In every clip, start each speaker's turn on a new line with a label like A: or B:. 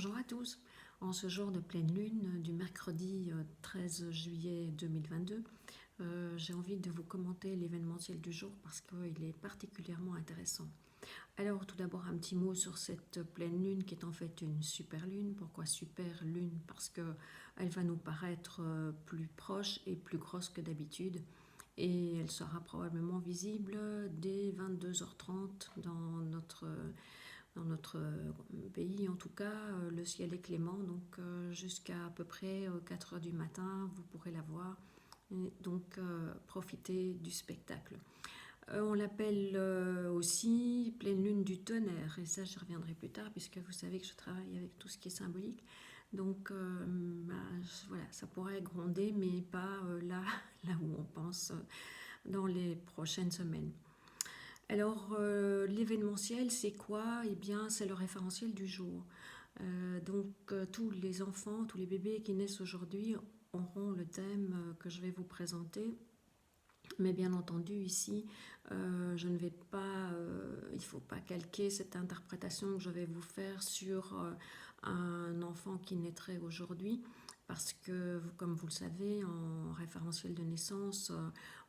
A: Bonjour à tous. En ce jour de pleine lune du mercredi 13 juillet 2022, j'ai envie de vous commenter l'événementiel du jour parce qu'il est particulièrement intéressant. Alors tout d'abord un petit mot sur cette pleine lune qui est en fait une super lune. Pourquoi super lune? Parce qu'elle va nous paraître plus proche et plus grosse que d'habitude. Et elle sera probablement visible dès 22h30 dans notre pays. En tout cas, le ciel est clément, donc jusqu'à à peu près 4 heures du matin, vous pourrez la voir. Et donc, profitez du spectacle. On l'appelle aussi pleine lune du tonnerre, et ça, j'y reviendrai plus tard, puisque vous savez que je travaille avec tout ce qui est symbolique. Donc, voilà, ça pourrait gronder, mais pas là où on pense dans les prochaines semaines. Alors, l'événementiel, c'est quoi? Eh bien, c'est le référentiel du jour. Donc, tous les enfants, tous les bébés qui naissent aujourd'hui auront le thème que je vais vous présenter. Mais bien entendu, ici, je ne vais pas, il ne faut pas calquer cette interprétation que je vais vous faire sur un enfant qui naîtrait aujourd'hui, parce que, comme vous le savez, en référentiel de naissance,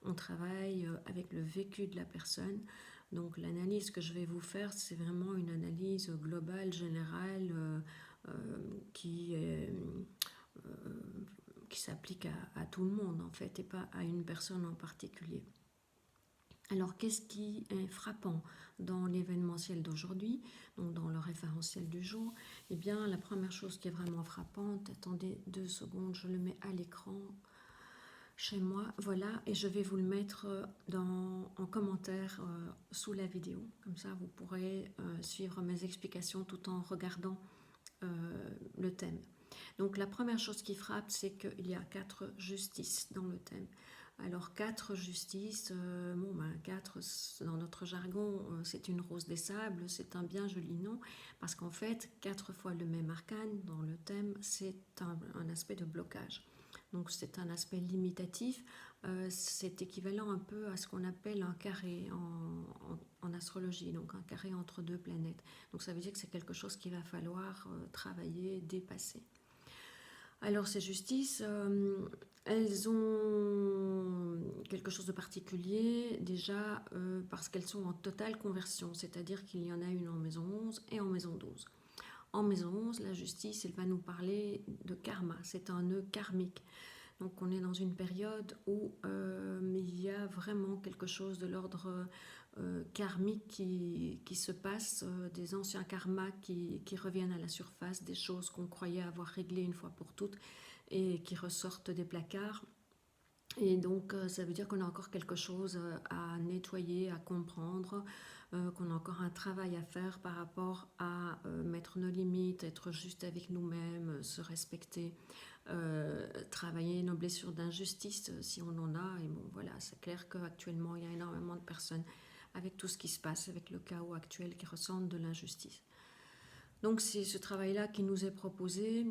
A: on travaille avec le vécu de la personne. Donc l'analyse que je vais vous faire, c'est vraiment une analyse globale, générale, euh, qui est euh, qui s'applique à tout le monde en fait et pas à une personne en particulier. Alors qu'est-ce qui est frappant dans l'événementiel d'aujourd'hui, donc dans le référentiel du jour? Eh bien la première chose qui est vraiment frappante, attendez 2 secondes, je le mets à l'écran chez moi, voilà, et je vais vous le mettre en commentaire sous la vidéo, comme ça vous pourrez suivre mes explications tout en regardant le thème. Donc la première chose qui frappe, c'est qu'il y a 4 justices dans le thème. Alors 4 justices, 4 dans notre jargon, c'est une rose des sables, c'est un bien joli nom, parce qu'en fait, 4 fois le même arcane dans le thème, c'est un aspect de blocage. Donc c'est un aspect limitatif, c'est équivalent un peu à ce qu'on appelle un carré en astrologie, donc un carré entre deux planètes. Donc ça veut dire que c'est quelque chose qu'il va falloir travailler, dépasser. Alors ces justices, elles ont quelque chose de particulier déjà parce qu'elles sont en totale conversion, c'est-à-dire qu'il y en a une en maison 11 et en maison 12. En maison 11, la justice, elle va nous parler de karma, c'est un nœud karmique. Donc on est dans une période où il y a vraiment quelque chose de l'ordre karmique qui se passe, des anciens karmas qui reviennent à la surface, des choses qu'on croyait avoir réglées une fois pour toutes et qui ressortent des placards. Et donc ça veut dire qu'on a encore quelque chose à nettoyer, à comprendre, qu'on a encore un travail à faire par rapport à mettre nos limites, être juste avec nous-mêmes, se respecter, travailler nos blessures d'injustice si on en a. Et bon voilà, c'est clair qu'actuellement il y a énormément de personnes avec tout ce qui se passe, avec le chaos actuel qui ressentent de l'injustice. Donc c'est ce travail-là qui nous est proposé.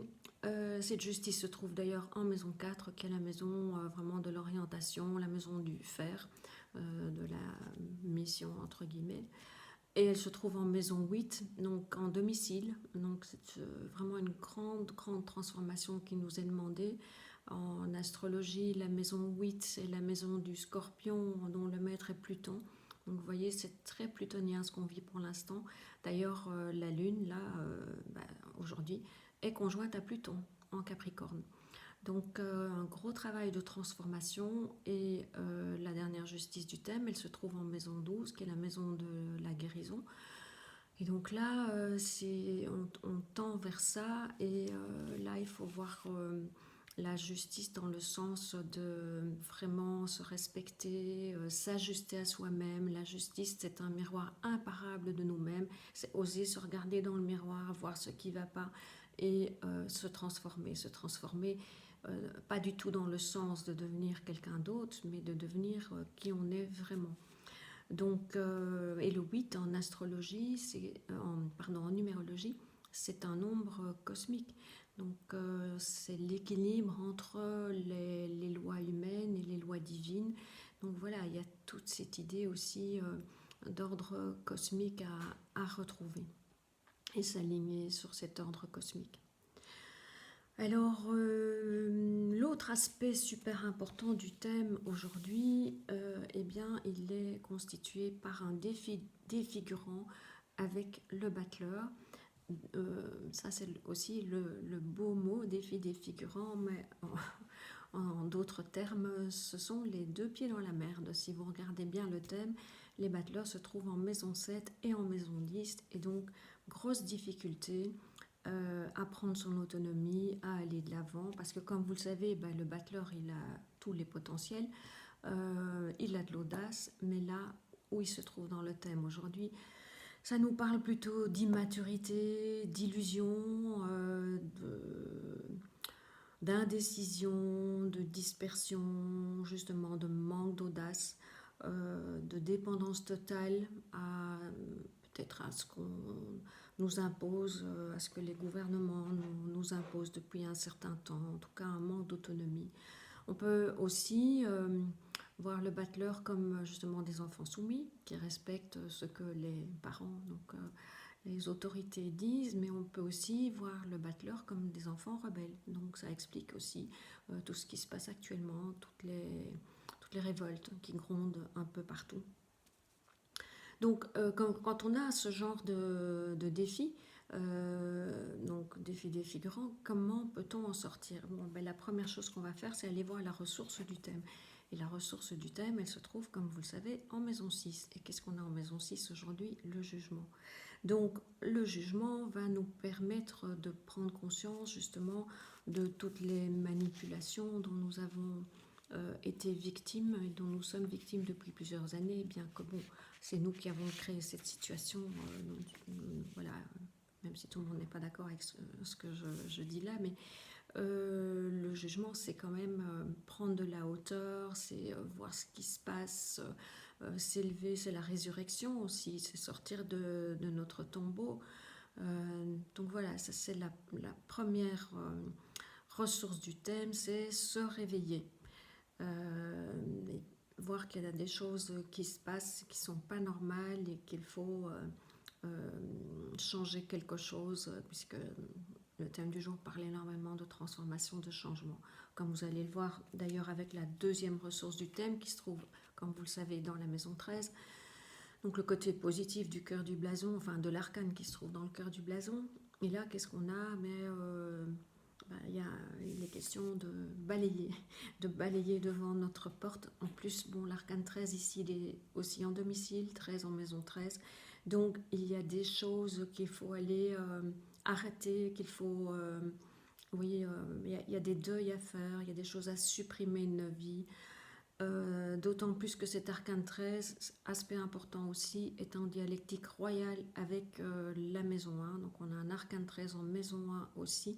A: Cette justice se trouve d'ailleurs en maison 4, qui est la maison vraiment de l'orientation, la maison du faire, de la mission entre guillemets. Et elle se trouve en maison 8, donc en domicile. Donc c'est vraiment une grande, grande transformation qui nous est demandée. En astrologie, la maison 8, c'est la maison du scorpion dont le maître est Pluton. Donc vous voyez, c'est très plutonien ce qu'on vit pour l'instant. D'ailleurs, la Lune, là, aujourd'hui, est conjointe à Pluton en Capricorne. Donc un gros travail de transformation et la dernière justice du thème, elle se trouve en maison 12, qui est la maison de la guérison. Et donc là, on tend vers ça et là, il faut voir la justice dans le sens de vraiment se respecter, s'ajuster à soi-même. La justice, c'est un miroir imparable de nous-mêmes. C'est oser se regarder dans le miroir, voir ce qui ne va pas et se transformer. Se transformer, pas du tout dans le sens de devenir quelqu'un d'autre, mais de devenir qui on est vraiment. Donc, et le 8 en astrologie, en numérologie, c'est un nombre cosmique. Donc, c'est l'équilibre entre les lois humaines et les lois divines. Donc voilà, il y a toute cette idée aussi d'ordre cosmique à retrouver. et s'aligner sur cet ordre cosmique. Alors, l'autre aspect super important du thème aujourd'hui, eh bien, il est constitué par un défi défigurant avec le battleur. Ça, c'est aussi le beau mot, défi défigurant, mais en d'autres termes, ce sont les deux pieds dans la merde. Si vous regardez bien le thème, les battleurs se trouvent en maison 7 et en maison 10, et donc, grosse difficulté à prendre son autonomie, à aller de l'avant, parce que comme vous le savez, ben, le battleur, il a tous les potentiels, il a de l'audace, mais là où il se trouve dans le thème aujourd'hui, ça nous parle plutôt d'immaturité, d'illusion, d'indécision, de dispersion, justement de manque d'audace, de dépendance totale à peut-être à ce qu'on nous impose, à ce que les gouvernements nous imposent depuis un certain temps, en tout cas un manque d'autonomie. On peut aussi voir le battleur comme justement des enfants soumis qui respectent ce que les parents, donc les autorités disent, mais on peut aussi voir le battleur comme des enfants rebelles. Donc ça explique aussi tout ce qui se passe actuellement, toutes les révoltes qui grondent un peu partout. Donc quand on a ce genre de défi, donc défi défigurant, comment peut-on en sortir? Bon, ben, la première chose qu'on va faire, c'est aller voir la ressource du thème. Et la ressource du thème, elle se trouve, comme vous le savez, en maison 6. Et qu'est-ce qu'on a en maison 6 aujourd'hui? Le jugement. Donc le jugement va nous permettre de prendre conscience justement de toutes les manipulations dont nous avons été victimes et dont nous sommes victimes depuis plusieurs années, bien que bon, c'est nous qui avons créé cette situation, voilà, même si tout le monde n'est pas d'accord avec ce que je dis là, mais le jugement, c'est quand même prendre de la hauteur, c'est voir ce qui se passe, s'élever, c'est la résurrection aussi, c'est sortir de notre tombeau. Donc voilà, ça c'est la première ressource du thème, c'est se réveiller. Et voir qu'il y a des choses qui se passent qui ne sont pas normales et qu'il faut changer quelque chose, puisque le thème du jour parle énormément de transformation, de changement. Comme vous allez le voir d'ailleurs avec la deuxième ressource du thème qui se trouve, comme vous le savez, dans la maison 13. Donc le côté positif du cœur du blason, enfin de l'arcane qui se trouve dans le cœur du blason. Et là, qu'est-ce qu'on a? Mais il est question de balayer devant notre porte. En plus, bon, l'arcane 13 ici, il est aussi en domicile, 13 en maison 13. Donc, il y a des choses qu'il faut aller arrêter, qu'il faut... oui, il y a des deuils à faire, il y a des choses à supprimer de nos vies. D'autant plus que cet arcane 13, aspect important aussi, est en dialectique royale avec la maison 1. Donc on a un arcane 13 en maison 1 aussi,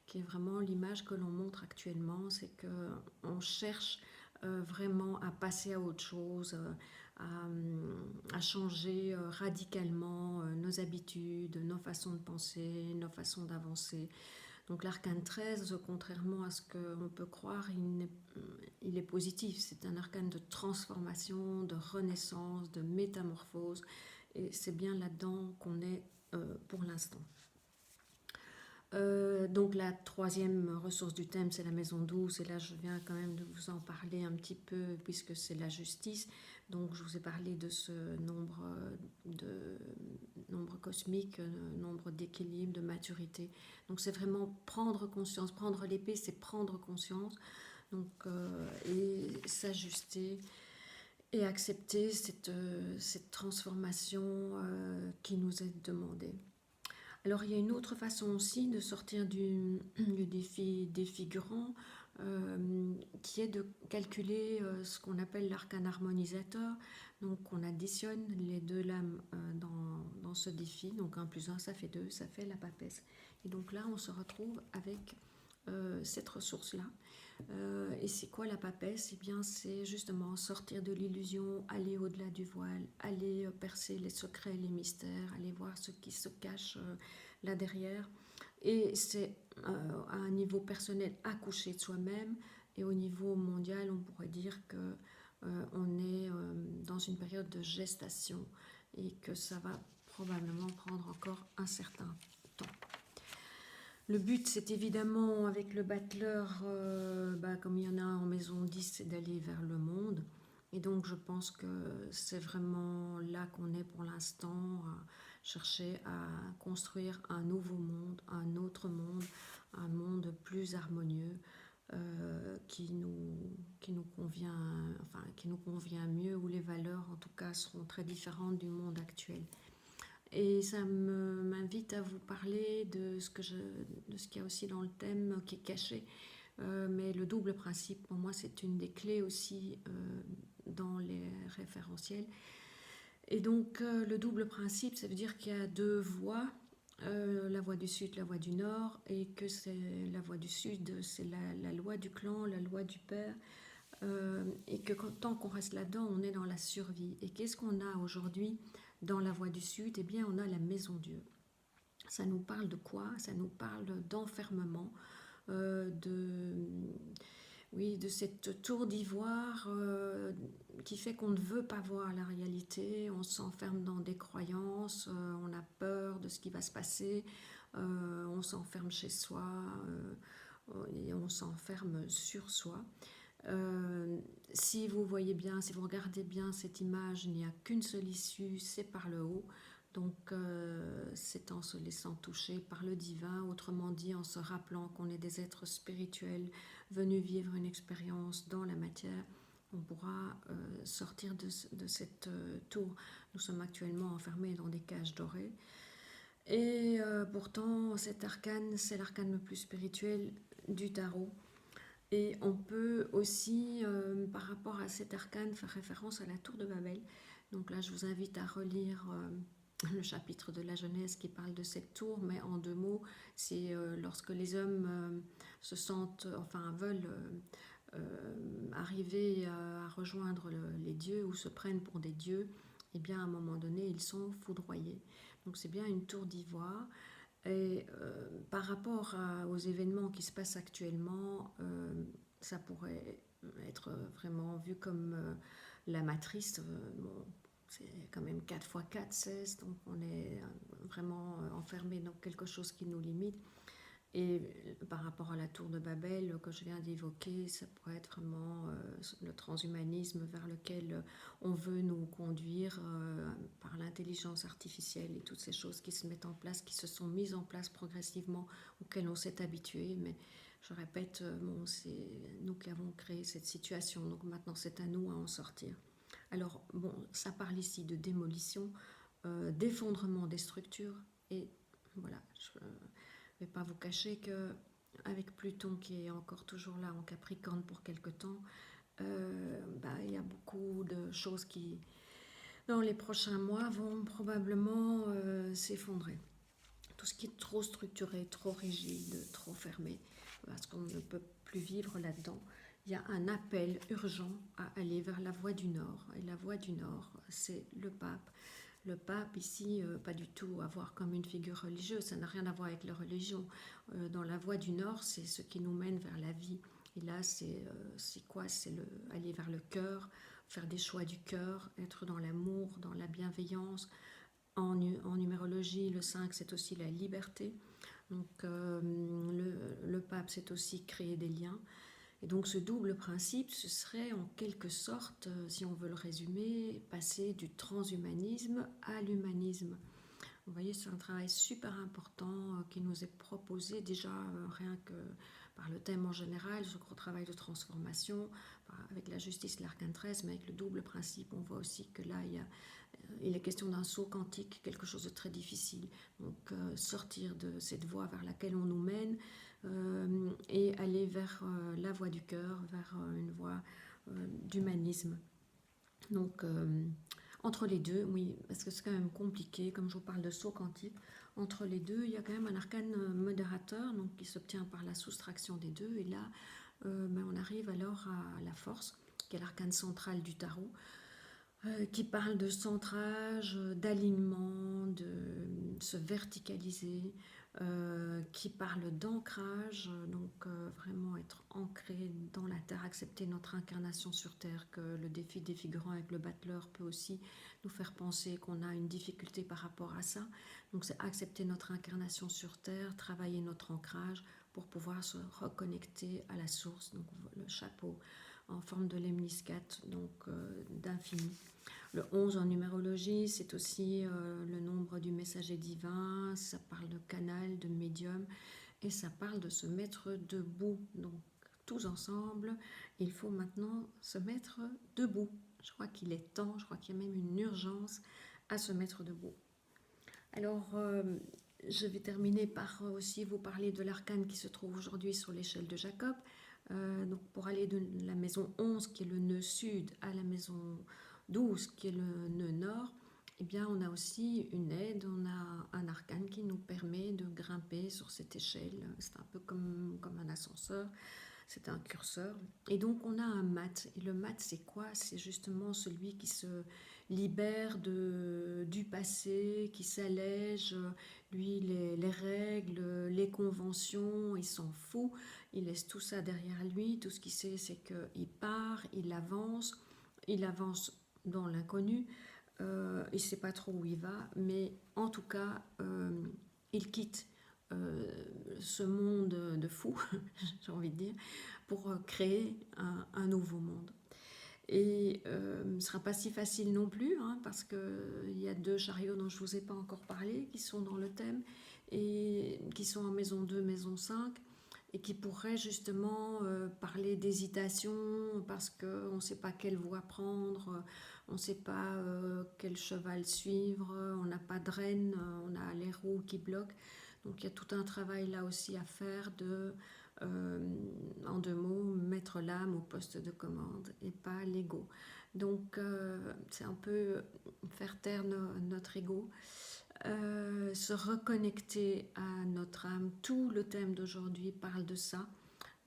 A: qui est vraiment l'image que l'on montre actuellement. C'est qu'on cherche vraiment à passer à autre chose, à changer radicalement nos habitudes, nos façons de penser, nos façons d'avancer. Donc l'arcane 13, contrairement à ce qu'on peut croire, il est positif. C'est un arcane de transformation, de renaissance, de métamorphose. Et c'est bien là-dedans qu'on est pour l'instant. Donc la troisième ressource du thème, c'est la maison 12. Et là, je viens quand même de vous en parler un petit peu, puisque c'est la justice. Donc je vous ai parlé de ce nombre cosmique, nombre d'équilibre, de maturité. Donc c'est vraiment prendre conscience. Prendre l'épée, c'est prendre conscience. Donc, et s'ajuster et accepter cette transformation qui nous est demandée. Alors il y a une autre façon aussi de sortir du défi défigurant, qui est de calculer ce qu'on appelle l'arcane harmonisateur. Donc on additionne les deux lames dans ce défi, donc 1 plus 1 ça fait 2, ça fait la papesse. Et donc là on se retrouve avec cette ressource-là. Et c'est quoi la papesse? Eh bien c'est justement sortir de l'illusion, aller au-delà du voile, aller percer les secrets, les mystères, aller voir ce qui se cache là derrière. Et c'est à un niveau personnel accoucher de soi-même, et au niveau mondial on pourrait dire que on est dans une période de gestation et que ça va probablement prendre encore un certain temps. Le but, c'est évidemment, avec le battleur, comme il y en a en maison 10, c'est d'aller vers le monde. Et donc, je pense que c'est vraiment là qu'on est pour l'instant, à chercher à construire un nouveau monde, un autre monde, un monde plus harmonieux, qui nous convient mieux, où les valeurs, en tout cas, seront très différentes du monde actuel. Et ça m'invite à vous parler de ce qu'il y a aussi dans le thème qui est caché. Mais le double principe, pour moi, c'est une des clés aussi dans les référentiels. Et donc, le double principe, ça veut dire qu'il y a deux voies, la voie du sud, la voie du nord, et que c'est la voie du sud, c'est la loi du clan, la loi du père, et que tant qu'on reste là-dedans, on est dans la survie. Et qu'est-ce qu'on a aujourd'hui dans la voie du sud? Eh bien, on a la maison Dieu. Ça nous parle de quoi? Ça nous parle d'enfermement, de cette tour d'ivoire qui fait qu'on ne veut pas voir la réalité, on s'enferme dans des croyances, on a peur de ce qui va se passer, on s'enferme chez soi et on s'enferme sur soi. Si vous voyez bien, si vous regardez bien cette image, il n'y a qu'une seule issue, c'est par le haut. Donc c'est en se laissant toucher par le divin, autrement dit en se rappelant qu'on est des êtres spirituels venus vivre une expérience dans la matière, on pourra sortir de cette tour. Nous sommes actuellement enfermés dans des cages dorées. Et pourtant, cet arcane, c'est l'arcane le plus spirituel du tarot. Et on peut aussi, par rapport à cet arcane, faire référence à la tour de Babel. Donc là, je vous invite à relire le chapitre de la Genèse qui parle de cette tour, mais en deux mots, c'est lorsque les hommes veulent arriver à rejoindre les dieux ou se prennent pour des dieux, et bien à un moment donné, ils sont foudroyés. Donc c'est bien une tour d'ivoire. Et par rapport aux événements qui se passent actuellement, ça pourrait être vraiment vu comme la matrice. Bon, c'est quand même 4 x 4, 16, donc on est vraiment enfermé dans quelque chose qui nous limite. Et par rapport à la tour de Babel que je viens d'évoquer, ça pourrait être vraiment le transhumanisme vers lequel on veut nous conduire par l'intelligence artificielle et toutes ces choses qui se mettent en place, qui se sont mises en place progressivement, auxquelles on s'est habitué. Mais je répète, c'est nous qui avons créé cette situation, donc maintenant c'est à nous à en sortir. Alors, ça parle ici de démolition, d'effondrement des structures, et voilà, je ne vais pas vous cacher que avec Pluton qui est encore toujours là en Capricorne pour quelque temps, il y a beaucoup de choses qui, dans les prochains mois, vont probablement s'effondrer. Tout ce qui est trop structuré, trop rigide, trop fermé, parce qu'on ne peut plus vivre là-dedans. Il y a un appel urgent à aller vers la voie du Nord. Et la voie du Nord, c'est le pape. Le pape ici, pas du tout à voir comme une figure religieuse, ça n'a rien à voir avec la religion. Dans la voie du Nord, c'est ce qui nous mène vers la vie. Et là, c'est quoi? C'est aller vers le cœur, faire des choix du cœur, être dans l'amour, dans la bienveillance. En numérologie, le 5, c'est aussi la liberté. Donc, le pape, c'est aussi créer des liens. Et donc ce double principe, ce serait en quelque sorte, si on veut le résumer, passer du transhumanisme à l'humanisme. Vous voyez, c'est un travail super important qui nous est proposé déjà rien que par le thème en général, ce gros travail de transformation, avec la justice, l'arcane 13, mais avec le double principe, on voit aussi que là, il est question d'un saut quantique, quelque chose de très difficile. Donc sortir de cette voie vers laquelle on nous mène, et aller vers la voie du cœur, vers une voie d'humanisme. Donc, entre les deux, oui, parce que c'est quand même compliqué, comme je vous parle de saut quantique, entre les deux, il y a quand même un arcane modérateur, donc qui s'obtient par la soustraction des deux, et là, on arrive alors à la force, qui est l'arcane central du tarot, qui parle de centrage, d'alignement, de se verticaliser, qui parle d'ancrage, donc vraiment être ancré dans la terre, accepter notre incarnation sur terre, que le défi défigurant avec le battleur peut aussi nous faire penser qu'on a une difficulté par rapport à ça. Donc c'est accepter notre incarnation sur Terre, travailler notre ancrage pour pouvoir se reconnecter à la source. Donc le chapeau en forme de lemniscate, donc d'infini. Le 11 en numérologie, c'est aussi le nombre du messager divin, ça parle de canal, de médium, et ça parle de se mettre debout. Donc tous ensemble, il faut maintenant se mettre debout. Je crois qu'il est temps, je crois qu'il y a même une urgence à se mettre debout. Alors, je vais terminer par aussi vous parler de l'arcane qui se trouve aujourd'hui sur l'échelle de Jacob. Donc pour aller de la maison 11, qui est le nœud sud, à la maison 12, qui est le nœud nord, eh bien, on a aussi une aide, on a un arcane qui nous permet de grimper sur cette échelle. C'est un peu comme un ascenseur, c'est un curseur. Et donc, on a un mat. Et le mat, c'est quoi? C'est justement celui qui se libère du passé, qui s'allège. Lui, les règles, les conventions, il s'en fout. Il laisse tout ça derrière lui. Tout ce qu'il sait, c'est qu'il part, il avance dans l'inconnu. Il ne sait pas trop où il va, mais en tout cas, il quitte ce monde de fou, j'ai envie de dire, pour créer un nouveau monde. Et ce ne sera pas si facile non plus, hein, parce qu'il y a 2 chariots dont je ne vous ai pas encore parlé, qui sont dans le thème, et qui sont en maison 2, maison 5, et qui pourraient justement parler d'hésitation, parce qu'on ne sait pas quelle voie prendre, on ne sait pas quel cheval suivre, on n'a pas de rêne, on a les roues qui bloquent. Donc il y a tout un travail là aussi à faire de, en 2 mots, mettre l'âme au poste de commande et pas l'ego. Donc c'est un peu faire taire notre ego, se reconnecter à notre âme. Tout le thème d'aujourd'hui parle de ça,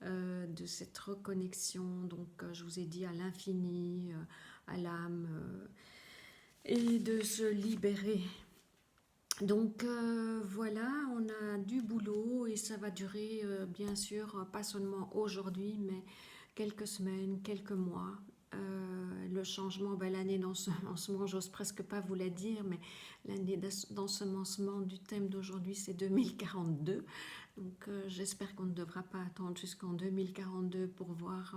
A: de cette reconnexion, donc je vous ai dit à l'infini, à l'âme, et de se libérer. Donc voilà, on a du boulot et ça va durer bien sûr pas seulement aujourd'hui, mais quelques semaines, quelques mois. Le changement, l'année d'ensemencement, j'ose presque pas vous la dire, mais l'année d'ensemencement du thème d'aujourd'hui, c'est 2042. Donc j'espère qu'on ne devra pas attendre jusqu'en 2042 pour voir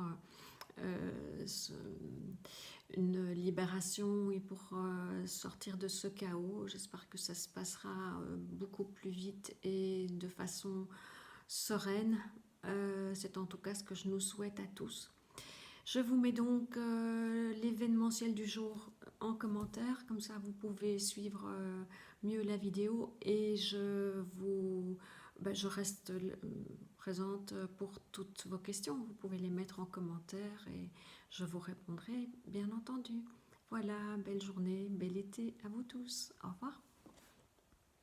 A: une libération et pour sortir de ce chaos. J'espère que ça se passera beaucoup plus vite et de façon sereine. C'est en tout cas ce que je nous souhaite à tous. Je vous mets donc l'événementiel du jour en commentaire, comme ça vous pouvez suivre mieux la vidéo, et je reste présente pour toutes vos questions. Vous pouvez les mettre en commentaire et je vous répondrai bien entendu. Voilà, belle journée, bel été à vous tous. Au revoir.